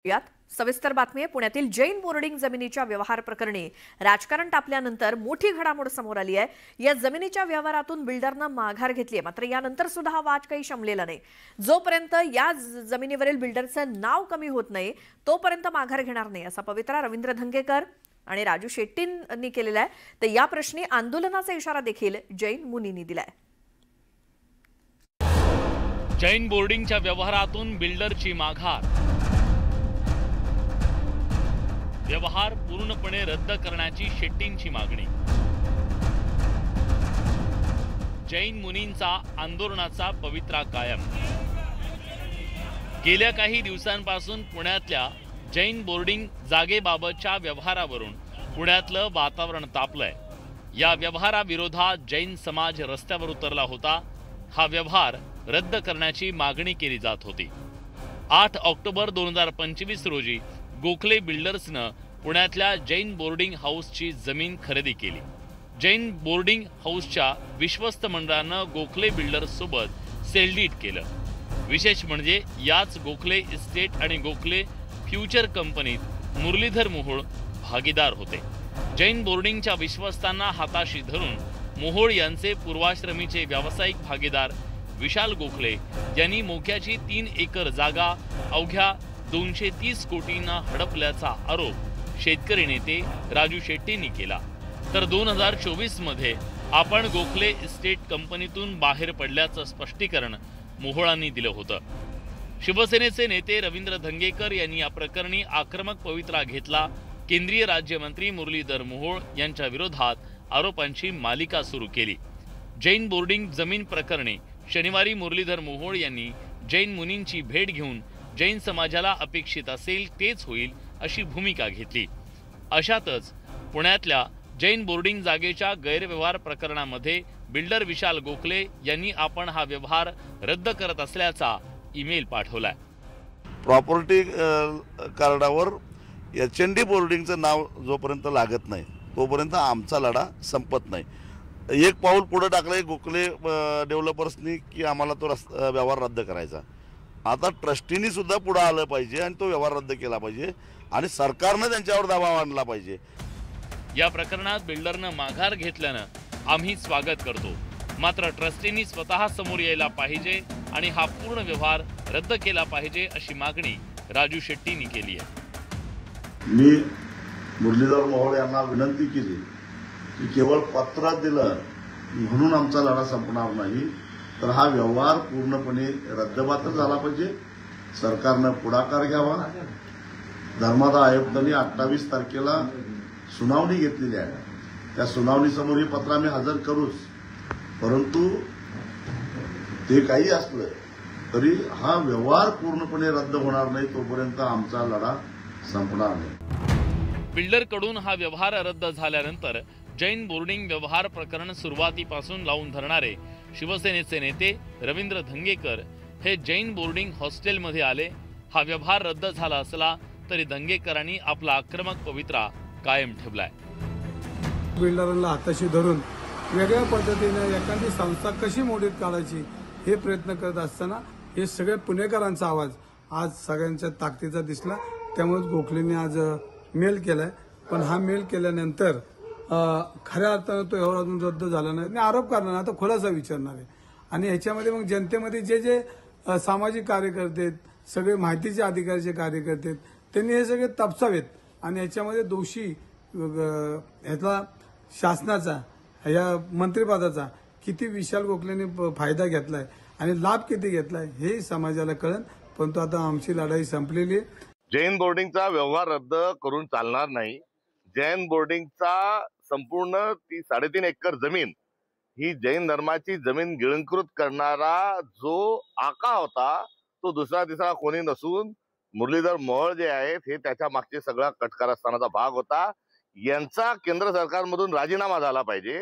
यात सविस्तर बातमी आहे। पुण्यातील जैन बोर्डिंग जमिनीच्या व्यवहार प्रकरणी राजकारण तापल्यानंतर मोठी घडामोड समोर आली आहे। या जमिनीच्या व्यवहारातून बिल्डरने माघार घेतली आहे, मात्र यानंतर सुद्धा हा वाद काही शमलेला नाही। जोपर्यंत या जमिनीवरील बिल्डरचं नाव कमी होत नाही तोपर्यंत माघार घेणार नाही, असा पवित्रा रवींद्र धंगेकर आणि राजू शेट्टींनी केलेला आहे। तर या प्रश्नी आंदोलनाचा इशारा देखील जैन मुनींनी दिलाय। जैन बोर्डिंगच्या व्यवहारातून बिल्डरची माघार, व्यवहार पूर्णपणे रद्द करण्याची शेट्टींची मागणी। जैन मुनींचा आंदोलनाचा पवित्रा कायम। गेल्या काही दिवसांपासून पुण्यातल्या जैन बोर्डिंग जागेबाबतच्या व्यवहारावरून पुण्यातलं वातावरण तापलंय। या व्यवहाराविरोधात जैन समाज रस्त्यावर उतरला होता। हा व्यवहार रद्द करण्याची मागणी केली जात होती। 8 ऑक्टोबर 2025 रोजी गोखले बिल्डर्सनं पुण्यातल्या जैन बोर्डिंग हाऊसची जमीन खरेदी केली। जैन बोर्डिंग हाऊसच्या विश्वस्त मंडळानं गोखले बिल्डर्स सोबत सेलडीड केलं। विशेष म्हणजे याच गोखले इस्टेट आणि गोखले फ्युचर कंपनीत मुरलीधर मोहोळ भागीदार होते। जैन बोर्डिंगच्या विश्वस्तांना हाताशी धरून मोहोळ यांचे पूर्वाश्रमीचे व्यावसायिक भागीदार विशाल गोखले यांनी मोक्याची 3 एकर जागा अवघ्या 230 कोटींना हडपल्याचा आरोप शेतकरी नेते राजू शेट्टींनी केला। तर 2024 मध्ये आपण गोखले इस्टेट कंपनीतून बाहेर पडल्याचं स्पष्टीकरण मोहोळांनी दिलं होतं। शिवसेनेचे नेते रवींद्र धंगेकर यांनी या प्रकरणी आक्रमक पवित्रा घेतला। केंद्रीय राज्यमंत्री मुरलीधर मोहोळ यांच्या विरोधात आरोपांची मालिका सुरू केली। जैन बोर्डिंग जमीन प्रकरणी शनिवारी मुरलीधर मोहोळ यांनी जैन मुनींची भेट घेऊन जैन समाजाला अपेक्षित असेल तेच होईल अशी भूमिका घेतली। अशातच पुण्यातल्या जैन बोर्डिंग जागेच्या गैरव्यवहार प्रकरणामध्ये बिल्डर विशाल गोखले यांनी आपण हा व्यवहार रद्द करत असल्याचा ईमेल पाठवलाय। प्रॉपर्टी कार्डावर एचएनडी बोर्डिंगचं नाव जोपर्यंत लागत नाही तोपर्यंत आमचा लढा संपत नाही। एक पाऊल पुढे टाकलंय गोखले डेव्हलपर्सनी की आम्हाला तो व्यवहार रद्द करायचा। आता ट्रस्टीनी सुद्धा पुढे आलं पाहिजे आणि तो व्यवहार रद्द केला पाहिजे आणि सरकारने त्यांच्यावर दबाव आणला पाहिजे। या प्रकरणात बिल्डरनं माघार घेतल्यानं आम्ही स्वागत करतो, मात्र ट्रस्टींनी स्वतः समोर यायला पाहिजे आणि हा पूर्ण व्यवहार रद्द केला पाहिजे अशी मागणी राजू शेट्टींनी केली आहे। मी मुरलीधर मोहोळ यांना विनंती केली की केवळ पत्र दिलं म्हणून आमचा लढा संपणार नाही, तर हा व्यवहार पूर्णपणे रद्दबातल झाला पाहिजे। सरकारनं पुढाकार घ्यावा। धर्मादाय आयुक्तांनी 28 तारखेला सुनावणी घेतलेली आहे। त्या सुनावणीसमोर ही पत्र आम्ही हजर करूच, परंतु ते काही असलं तरी हा व्यवहार पूर्णपणे रद्द होणार नाही तोपर्यंत आमचा लढा संपणार नाही। बिल्डरकडून हा व्यवहार रद्द झाल्यानंतर जैन बोर्डिंग व्यवहार प्रकरण सुरुवातीपासून लावून धरणारे शिवसेनेचे नेते रवींद्र धंगेकर हे जैन बोर्डिंग हॉस्टेलमध्ये आले। हा व्यवहार रद्द झाला असला तरी धंगेकरांनी आपला आक्रमक पवित्रा कायम ठेवलाय। बिल्डरांना हाताशी धरून वेगळ्या पद्धतीने एखादी संस्था कशी मोडीत काढायची हे प्रयत्न करत असताना हे सगळे पुणेकरांचा आवाज आज सगळ्यांच्या ताकदीचा दिसला। त्यामुळे गोखलेंनी आज मेल केलाय, पण हा मेल केल्यानंतर खऱ्या अर्थानं तो व्यवहार अजून रद्द झाला नाही। आरोप करणार आता खुलासा विचारणार आहे आणि ह्याच्यामध्ये मग जनतेमध्ये जे जे सामाजिक कार्यकर्ते आहेत, सगळे माहितीचे अधिकाराचे कार्यकर्ते आहेत, त्यांनी हे सगळे तपासावेत आणि ह्याच्यामध्ये दोषी ह्याचा शासनाचा या मंत्रिपदाचा किती विशाल गोखलेंनी फायदा घेतलाय आणि लाभ किती घेतलाय हे समाजाला कळेल। परंतु आता आमची लढाई संपलेली आहे। जैन बोर्डिंगचा व्यवहार रद्द करून चालणार नाही। जैन बोर्डिंगचा संपूर्ण ती 3.5 एकर जमीन ही जैन धर्माची जमीन गिळंकृत करणारा जो आका होता तो दुसरा तिसरा कोणी नसून मुरलीधर मोहोळ जे आहेत हे त्याच्या मागचे सगळा कटकारस्थानाचा भाग होता। यांचा केंद्र सरकारमधून राजीनामा झाला पाहिजे।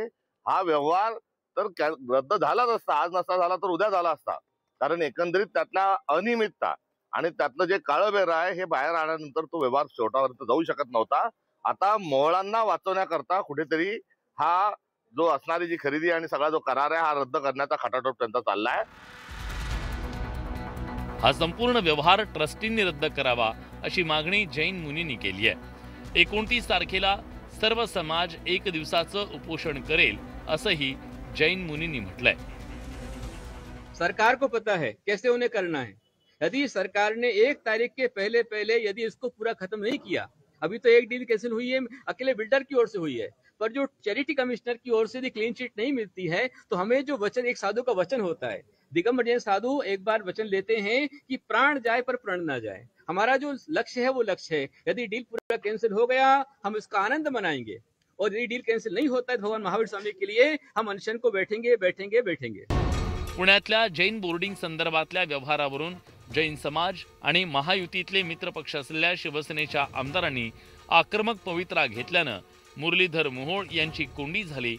हा व्यवहार तर रद्द झालाच असता, आज नसता झाला तर उद्या झाला असता, कारण एकंदरीत त्यातला अनियमितता आणि त्यातलं जे काळबेर आहे हे बाहेर आल्यानंतर तो व्यवहार शेवटापर्यंत जाऊ शकत नव्हता। आता मोहोळांना वाचवण्याकरता कुठेतरी हा जो असणारी जी खरेदी आणि सगळा जो करार आहे हा रद्द करण्याचा खटाटोप त्यांचा चाललाय। हा संपूर्ण व्यवहार ट्रस्टींनी रद्द करावा अशी मागणी जैन मुनींनी केली आहे। 29 तारखेला सर्व समाज एक दिवसाचं उपोषण करेल असंही जैन मुनींनी म्हटलंय। सरकार को पता है कैसे उन्हें करना है। यदि सरकार ने 1 तारीख के पहले पहले यदि इसको पूरा खत्म नहीं किया, अभी तो एक डील कैंसिल हुई है अकेले बिल्डर की ओर से हुई है, पर जो चैरिटी कमिश्नर की ओर से यदि क्लीन चिट नहीं मिलती है तो हमें जो वचन, एक साधु का वचन होता है, दिगंबर जैन साधु एक बार वचन लेते हैं कि प्राण जाए पर प्रण ना जाए। हमारा जो लक्ष्य है वो लक्ष्य है। यदि डील पूरा कैंसिल हो गया हम इसका आनंद मनाएंगे, और यदि डील कैंसिल नहीं होता है भगवान महावीर स्वामी के लिए हम अनशन को बैठेंगे। पुण्यातल्या जैन बोर्डिंग संदर्भातल्या व्यवहारावरून जैन समाज आणि महायुतीतले मित्रपक्ष असलेल्या शिवसेनेच्या आमदारांनी आक्रमक पवित्रा घेतल्यानं मुरलीधर मोहोळ यांची कोंडी झाली।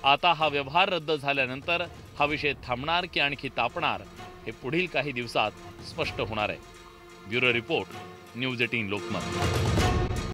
आता हा व्यवहार रद्द झाल्यानंतर हा विषय थांबणार की आणखी तापणार हे पुढील काही दिवसात स्पष्ट होणार आहे। Bureau report, news 18 Lokmat.